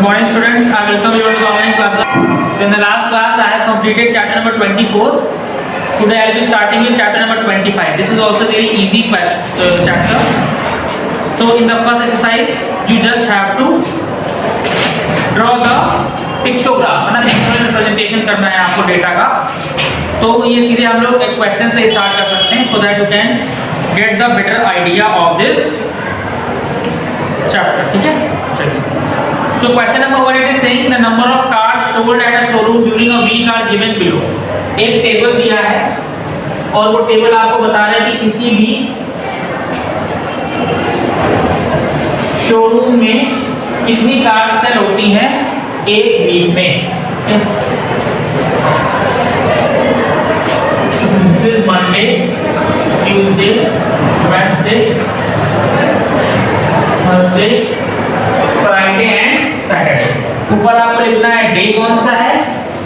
Good morning students, I welcome you to the online class. So in the last class I have completed chapter number 24. Today I will be starting with chapter number 25. This is also very easy chapter. So in the first exercise you just have to draw the pictograph, है ना, पिक्चोरल representation करना है आपको data का. तो ये सीधे हम लोग एक क्वेश्चन से स्टार्ट कर सकते हैं so that you can get the better idea of this chapter. ठीक है, चलिए. So question number 1 it is saying the number of cars sold at a showroom during a week are given below. एक table दिया है और वो table आपको बता रहा है कि किसी भी शोरूम में कितनी कार सेल होती हैं एक वीक में. This is Monday, Tuesday, Wednesday, Thursday, Friday and Saturday. ऊपर आपको लिखना है डे कौन सा है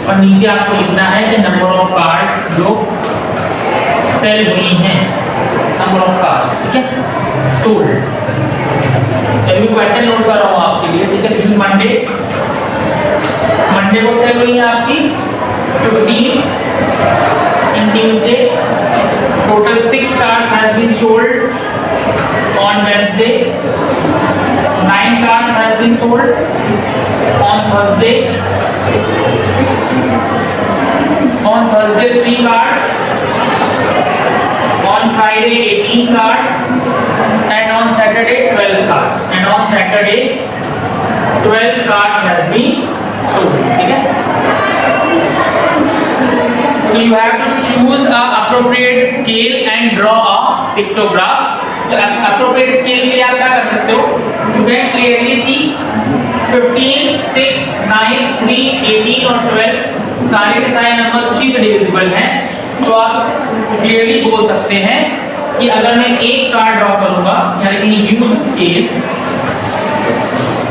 और नीचे आपको लिखना है कि नंबर ऑफ कार्स जो सेल हुई हैं, नंबर ऑफ कार्स. ठीक है, सोल्ड. चलिए क्वेश्चन नोट कर रहा हूँ आपके लिए. ठीक है, दिस इज मंडे. मंडे को सेल हुई है आपकी 15. In Tuesday total 6 cars has been sold. On Wednesday 9 cars has been sold. On Thursday 3 cars. On Friday 18 cars. And on Saturday 12 cars. And on Saturday 12 cars has been sold. ठीक है? So you have to choose a appropriate scale and draw a pictograph. तो appropriate scale के लिए आप क्या कर सकते हो? You can clearly see 15, 6, 9, 3, 18 और 12 सारे के सारे नंबर 3 से डिविजिबल हैं. तो आप क्लियरली बोल सकते हैं कि अगर मैं एक कार्ड ड्रॉ करूंगा, यानी कि यूज स्केल,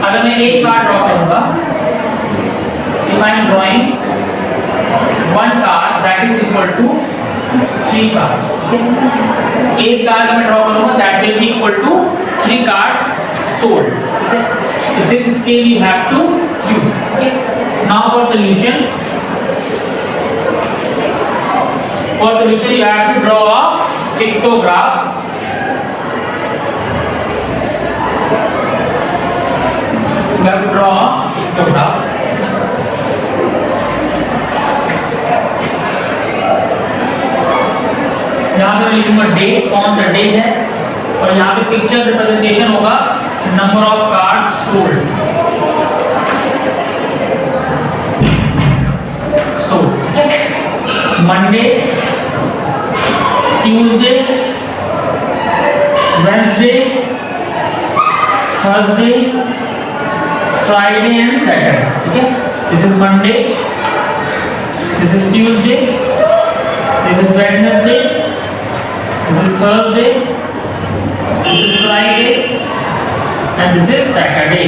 अगर मैं एक कार्ड ड्रॉ करूंगा, if I am drawing one card that is equal to 3 cards. एक कार्ड मैं ड्रॉ करूंगा that will be equal to 3 cards sold. So this scale you have to use. Okay. Now for solution you have to draw a pictograph. You have to draw a pictograph. यहाँ पे मैं लिखूंगा day, कौन सा day है, और यहाँ पे पिक्चर रिप्रेजेंटेशन होगा number of cars sold. Monday, Tuesday, Wednesday, Thursday, Friday and Saturday. ठीक है, this is Monday, this is Tuesday, this is Wednesday, this is Thursday, this is Friday and this is Saturday.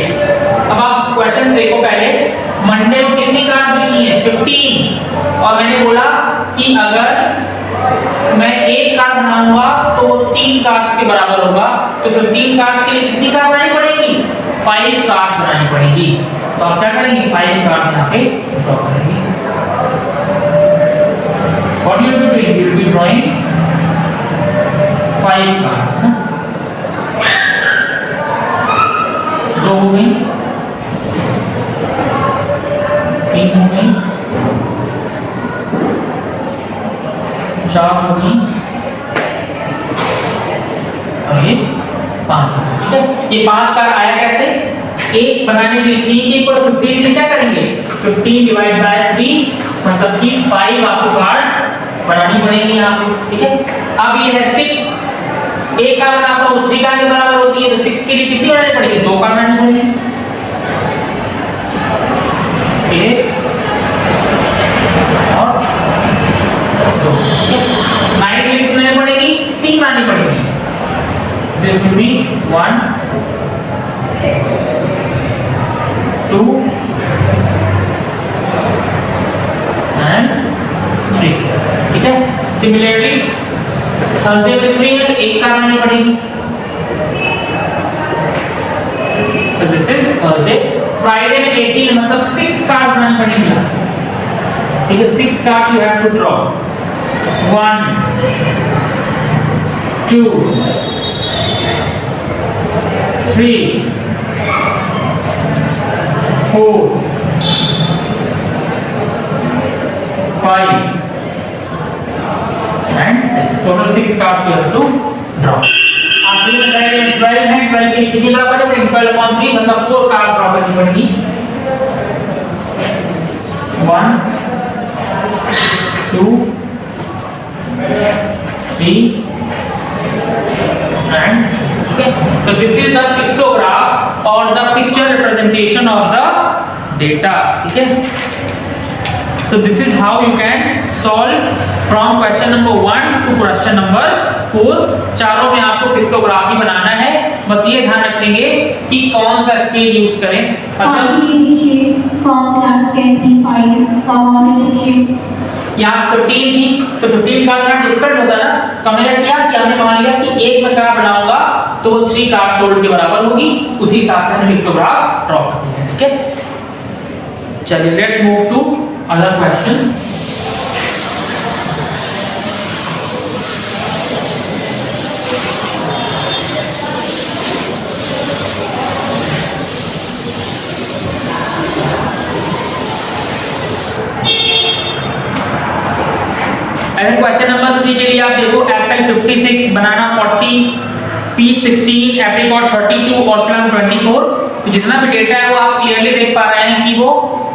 अब आप question देखो. पहले Monday को कितनी cars बिकी है? 15. और मैंने बोला कि अगर मैं एक कार बनाऊंगा तो 3 कार्स के बराबर होगा. तो 15 कार्स के लिए कितनी कार बनानी पड़ेगी? 5 कार्स बनानी पड़ेगी. तो आप क्या करेंगे? 5 कार्स यहाँ पे ड्रॉ करेंगे. What you will be doing? You will be drawing 5 cards ना. 2 हो गई, 3 हो गई, 4 हो गई और ये 5 हो गई. ठीक है, ये 5 कार्ड आया कैसे? एक बनाने के लिए 3 के ऊपर 15 में क्या करेंगे? 15 डिवाइड बाय 3 मतलब कि 5 आपको कार्ड्स बनानी पड़ेंगी यहाँ पे. ठीक है, अब ये है 6. एक कार बनाता हूँ 3 कार के बराबर होती है, तो 6 के लिए कितनी बनानी पड़ेगी? 2 कार बनानी पड़ेगी. एक और 2. 9 के लिए कितनी बनानी पड़ेगी? 3 बनानी पड़ेगी. This will be 1, 2 and 3. ठीक है, सिमिलरली थर्सडे में 3 है, एक कार बनानी पड़ेगी. So this is Thursday. Friday में 18 मतलब 6 कार्ड बनानी पड़ेगी, ठीक है। 6 card you have to draw, 1 2 3 4 5 and 6, total 6 cards you have to draw। आखिरी में फ्राइडे में 12 है, 12 की कितनी बराबर है, 12/3 मतलब 4 कार्ड ड्रॉ करनी पड़ेगी, 1 2 3 and okay, so this is the pictograph or the picture representation of the data, ठीक है। So this is how you can solve from question number 1 to question number 4। चारों में आपको पिक्टोग्राफी बनाना है, बस ये ध्यान रखेंगे कि कौन सा स्केल यूज करें। यहाँ 15 थी तो 15 का करना डिफिकल्ट होता ना, तो हमने क्या किया कि हमने मान लिया कि एक में कार्ड बनाऊंगा तो वो 3 कार्ड सोल्ड के बराबर होगी, उसी हिसाब से हमने पिक्टोग्राफ ड्रॉ कर दिया, ठीक है। चलिए let's move to other questions। Question number 3 के लिए आप देखो, एप्पल 56, बनाना 40, पीच 16, एप्रिकॉट 32 और प्लम 24। तो जितना भी डेटा है वो आप क्लियरली देख पा रहे हैं कि वो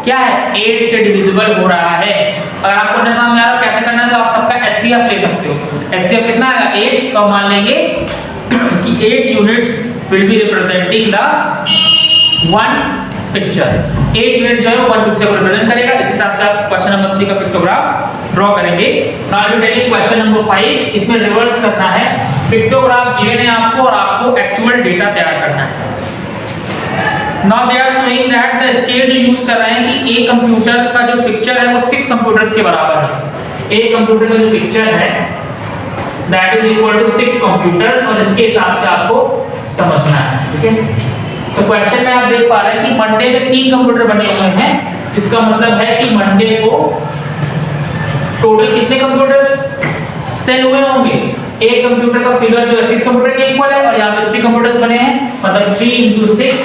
क्या है, 8 से डिविजिबल हो रहा है। अगर आपको न समझ में आ रहा कैसे करना है तो आप सबका HCF ले सकते हो। HCF कितना है, 8, तो मान लेंगे कि 8 units will be representing the one picture. 8 unit जो है वो वन पिक्चर को रिप्रेजेंट करेगा। इस हिसाब से आप क्वेश्चन नंबर 3 का पिक्टोग्राफ ड्रॉ करेंगे। Now you taking question number 5, इसमें रिवर्स करना है, पिक्टोग्राफ गिवन है आपको और आपको एक्चुअल डेटा तैयार करना है। Now they are showing that the scale जो यूज कर रहे हैं कि एक कंप्यूटर का जो पिक्चर है वो 6 कंप्यूटर्स के बराबर है। एक कंप्यूटर का जो पिक्चर है that is equal to 6 computers, और इसके हिसाब से आपको समझना है, ठीक है। तो क्वेश्चन में आप देख पा रहे हैं कि मंडे में 3 कंप्यूटर बने हुए हैं, इसका मतलब है कि मंडे को टोटल कितने कंप्यूटर्स सेल हुए होंगे। एक कंप्यूटर का फिगर जो है 6 कंप्यूटर के इक्वल है और यहाँ पे 3 कंप्यूटर्स बने हैं, मतलब 3 × 6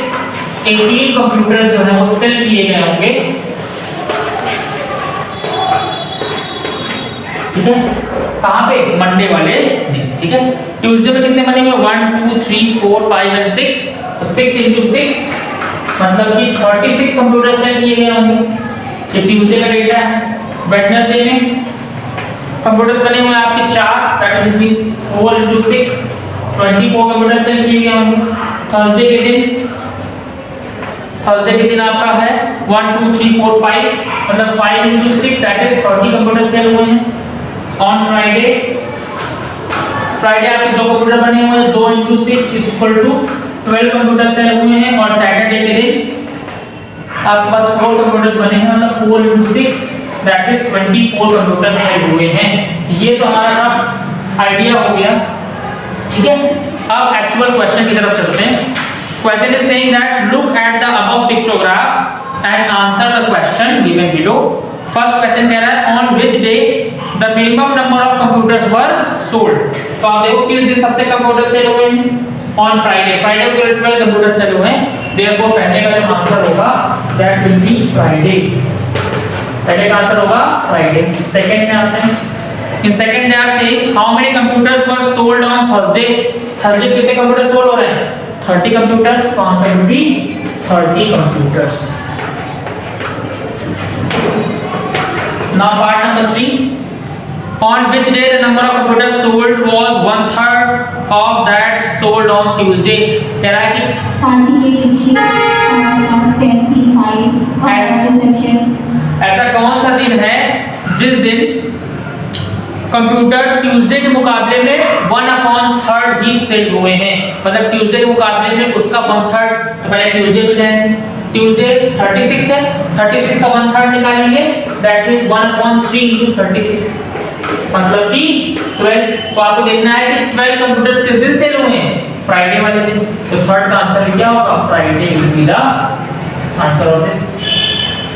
18 कंप्यूटर जो है वो सेल किए गए होंगे, ठीक है। कहाँ पे, मंडे वाले दिन, ठीक है। ट्यूसडे में कितने बने हुए, 1 2 3 4 5 और 6, तो 6 × 6 मतलब कि 36 कंप्यूटर सेल किए गए होंगे, ये ट्यूसडे का डेटा है। वेडनेसडे में कंप्यूटर्स बने हुए हैं आपके 4, दैट मींस 4 × 6 24 कंप्यूटर सेल किए गए होंगे। थर्सडे के दिन आपका है 1 2 3 4 5 मतलब 5 × 6 दैट इज 30 कंप्यूटर सेल हुए हैं। ऑन फ्राइडे आपके 2 कंप्यूटर बने हुए हैं, 2 × 6 12 कंप्यूटर सेल हुए हैं। और सैटरडे के दिन आपके पास 4 कंप्यूटर्स बने हैं, मतलब 4 × 6 दैट इज 24 कंप्यूटर सेल हुए हैं। ये तो हमारा आइडिया हो गया, ठीक है। अब एक्चुअल क्वेश्चन की तरफ चलते हैं। Question is saying that look at the above pictograph and answer the question given below। First question कह रहा है on which day the minimum number of computers were sold। तो आप देखो किस दिन सबसे कम कंप्यूटर सेल हुए हैं, on Friday को 12 कंप्यूटर सेल हुए हैं। Therefore पहले का जो आंसर होगा that will be Friday, पहले का आंसर होगा Friday। सेकंड में आते हैं, in second they are saying how many computers were sold on Thursday। Thursday कितने कंप्यूटर सोल्ड हो रहे हैं, 30 computers, तो answer will be 30 computers। Now part number 3, on which day the number of computers sold was 1/3 of that sold on Tuesday। कह रहा है कि ऐसा कौन सा दिन है जिस दिन कंप्यूटर ट्यूसडे के मुकाबले में 1/3 ही सेल हुए हैं, मतलब ट्यूसडे के मुकाबले में उसका 1/3। तो पहले ट्यूसडे पे जाएंगे, ट्यूसडे 36 है, 36 का 1/3 निकालेंगे, दैट मींस 1/3 × 36 मतलब कि 12। तो आपको देखना है कि 12 कंप्यूटर्स किस दिन सेल हुए हैं, फ्राइडे वाले दिन। तो थर्ड का आंसर क्या होगा, Friday will be the answer of this.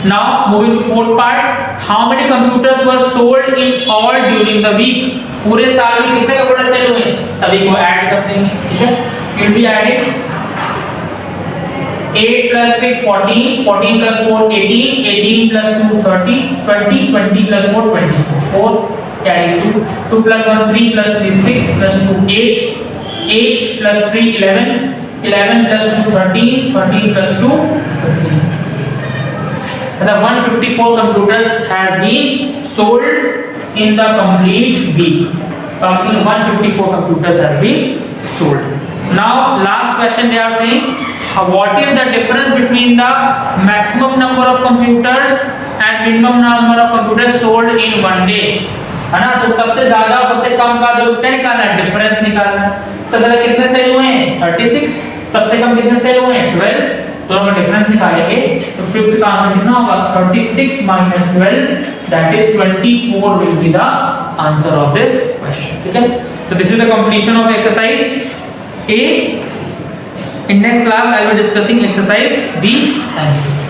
Now moving to fourth part, how many computers were sold in all during the week? पूरे साल में कितने कंप्यूटर सेल हुए? सभी को ऐड कर देंगे, ठीक है? You'll be adding 8 plus 6 14, 14 plus 4 18, 18 plus 2 30, 20, 20 plus 4 24, 4 carry 2, 2 plus 1 3 plus 3 6 plus 2 8, 8 plus 3 11, 11 plus 2 13, 13 plus 2 15. The 154 computers has been sold in the complete week. 154 computers has been sold. Now last question they are saying, what is the difference between the maximum number of computers and minimum number of computers sold in one day? है ना? तो सबसे ज्यादा और सबसे कम का जो क्या निकालना है, डिफरेंस निकालना है। सबसे ज्यादा कितने सेल हुए हैं? 36। सबसे कम कितने सेल हुए हैं? 12। दोनों का डिफरेंस निकालेंगे तो फिफ्थ का आंसर कितना होगा? 36 minus 12, that is 24 will be the answer of this question. ठीक है? So this is the completion of exercise A. In next class I will be discussing exercise B. Thank you.